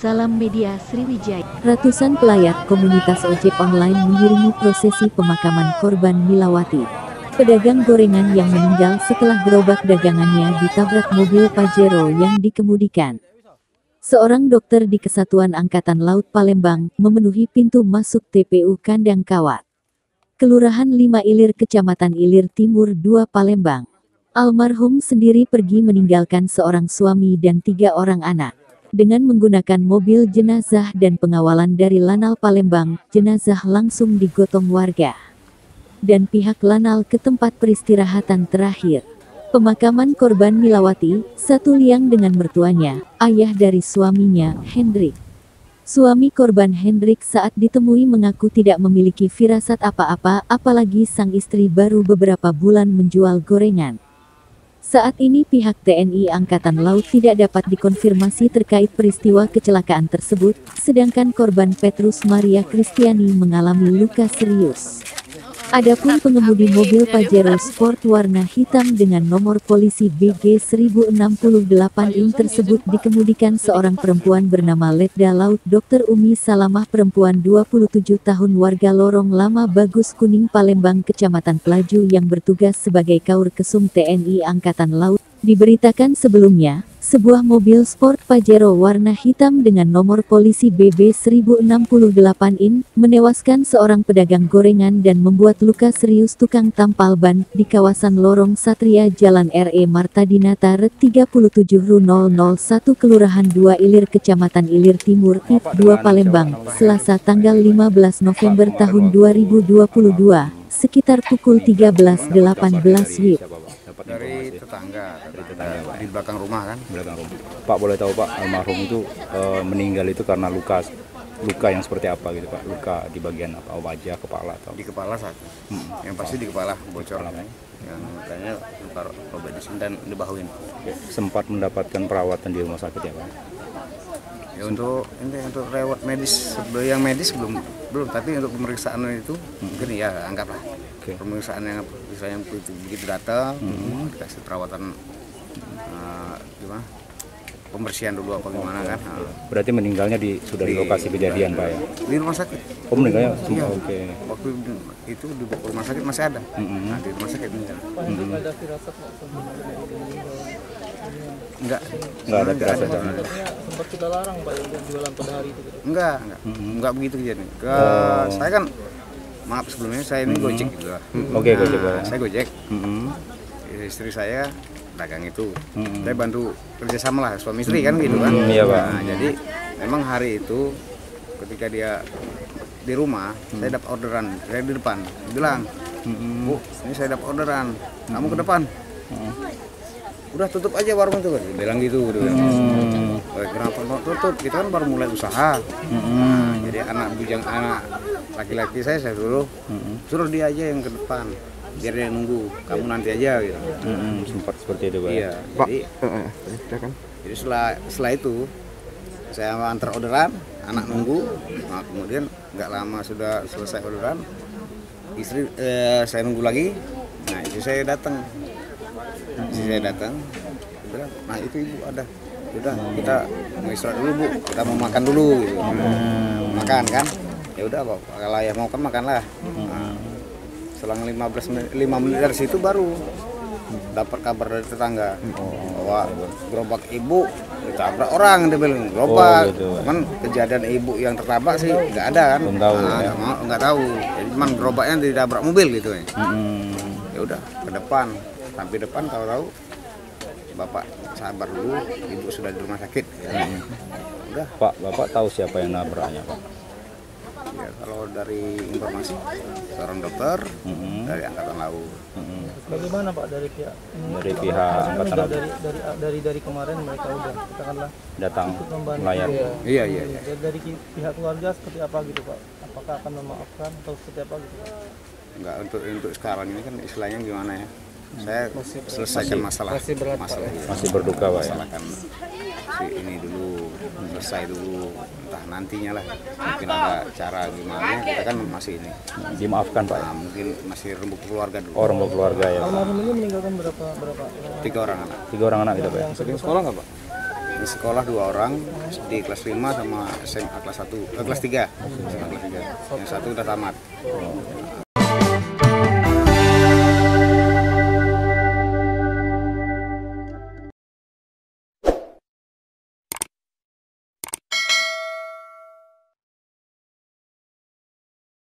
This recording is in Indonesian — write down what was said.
Salam Media Sriwijaya. Ratusan pelayat komunitas ojek online mengiringi prosesi pemakaman korban Milawati, pedagang gorengan yang meninggal setelah gerobak dagangannya ditabrak mobil Pajero yang dikemudikan. Seorang dokter di Kesatuan Angkatan Laut Palembang memenuhi pintu masuk TPU Kandang Kawat, Kelurahan 5 Ilir, Kecamatan Ilir Timur 2 Palembang. Almarhum sendiri pergi meninggalkan seorang suami dan 3 orang anak. Dengan menggunakan mobil jenazah dan pengawalan dari Lanal Palembang, jenazah langsung digotong warga dan pihak Lanal ke tempat peristirahatan terakhir. Pemakaman korban Milawati, satu liang dengan mertuanya, ayah dari suaminya, Hendrik. Suami korban Hendrik saat ditemui mengaku tidak memiliki firasat apa-apa, apalagi sang istri baru beberapa bulan menjual gorengan. Saat ini pihak TNI Angkatan Laut tidak dapat dikonfirmasi terkait peristiwa kecelakaan tersebut, sedangkan korban Petrus Maria Kristiani mengalami luka serius. Adapun pengemudi mobil Pajero Sport warna hitam dengan nomor polisi BG 1068 IN tersebut dikemudikan seorang perempuan bernama Letda Laut Dr. Umi Salamah, perempuan 27 tahun warga Lorong Lama Bagus Kuning Palembang, Kecamatan Pelaju yang bertugas sebagai Kaur Kesum TNI Angkatan Laut. Diberitakan sebelumnya, sebuah mobil sport Pajero warna hitam dengan nomor polisi BB 1068 IN menewaskan seorang pedagang gorengan dan membuat luka serius tukang tampal ban di kawasan Lorong Satria Jalan RE Marta Dinata Ret 37 RU001 Kelurahan 2 Ilir, Kecamatan Ilir Timur, IP 2 Palembang, Selasa tanggal 15 November tahun 2022, sekitar pukul 13.18 WIB. Dari tetangga di belakang rumah kan. Pak, boleh tahu Pak, almarhum itu meninggal itu karena luka yang seperti apa gitu Pak? Luka di bagian apa, wajah, kepala atau? Di kepala satu. Yang pasti di kepala bocor. Yang kayaknya luka robek di sini dan di bahuin. Sempat mendapatkan perawatan di rumah sakit ya Pak? Ya untuk lewat medis, yang medis belum, tapi untuk pemeriksaan itu mungkin ya anggaplah. Pemeriksaan yang misalnya begitu datang, dikasih perawatan gimana? Pembersihan dulu apa gimana kan? Berarti meninggalnya sudah di lokasi kejadian Pak ya? Di rumah sakit. Oh, meninggalnya? Iya. Oke. Waktu itu di rumah sakit masih ada. Nah, di rumah sakit meninggal. Enggak ada firasat. Sempat kita larang Pak untuk jualan pada hari itu. Enggak begitu kejadian. Saya kan, maaf sebelumnya, saya ini Gojek juga. Oke, Gojek. Saya Gojek. Istri saya dagang itu. Saya bantu kerjasama lah, suami istri kan gitu kan. Iya Pak. Nah, jadi memang hari itu ketika dia di rumah, saya dapat orderan. Saya di depan, bilang, Bu, ini saya dapat orderan. Kamu ke depan. Udah tutup aja warung itu, bilang gitu. Kenapa mau tutup? Kita kan baru mulai usaha. Jadi anak laki-laki saya suruh dia aja yang ke depan, biar dia nunggu, kamu nanti aja gitu. Sempat seperti itu Pak. Iya. Jadi setelah itu saya antar orderan, anak nunggu. Nah, kemudian nggak lama sudah selesai orderan, istri saya nunggu lagi. Nah, istri saya datang. Bilang, nah itu ibu ada. Udah, kita mau istirahat dulu Bu, kita mau makan dulu gitu. Makan kan? Ya udah Pak, kalau ayah mau kan makanlah. Nah, selang 5 menit dari situ baru dapat kabar dari tetangga bahwa gerobak ibu ditabrak orang, dia bilang gerobak. Cuman kejadian ibu yang tertabrak sih nggak ada kan? Belum tahu. Nggak tahu. Jadi cuman gerobaknya ditabrak mobil gitu ya. Ya udah ke depan, sampai depan tahu bapak sabar dulu, ibu sudah di rumah sakit. Udah. Pak, bapak tahu siapa yang nabraknya Pak? Ya, kalau dari informasi seorang dokter dari Angkatan Laut. Bagaimana Pak dari pihak? Dari pihak Angkatan Laut. Dari kemarin mereka udah katakanlah Datang ikut membantu. melayar. Iya. Dari pihak keluarga seperti apa gitu Pak? Apakah akan memaafkan atau seperti apa gitu Pak? Enggak, untuk sekarang ini kan istilahnya gimana ya? Saya selesaikan masalah Masih berduka Pak ya? masalahkan si ini dulu, selesai dulu, entah nantinya lah mungkin ada cara gimana, kita kan masih ini Dimaafkan Pak ya? mungkin masih rembuk keluarga dulu. Oh, rembuk keluarga ya Pak. Almarhum ini meninggalkan berapa? 3 orang anak. 3 orang anak gitu Pak ya? Yang sekolah nggak Pak? Di sekolah 2 orang, di kelas 5 sama SMA kelas 1, kelas 3. SMA kelas 3. Yang satu udah tamat.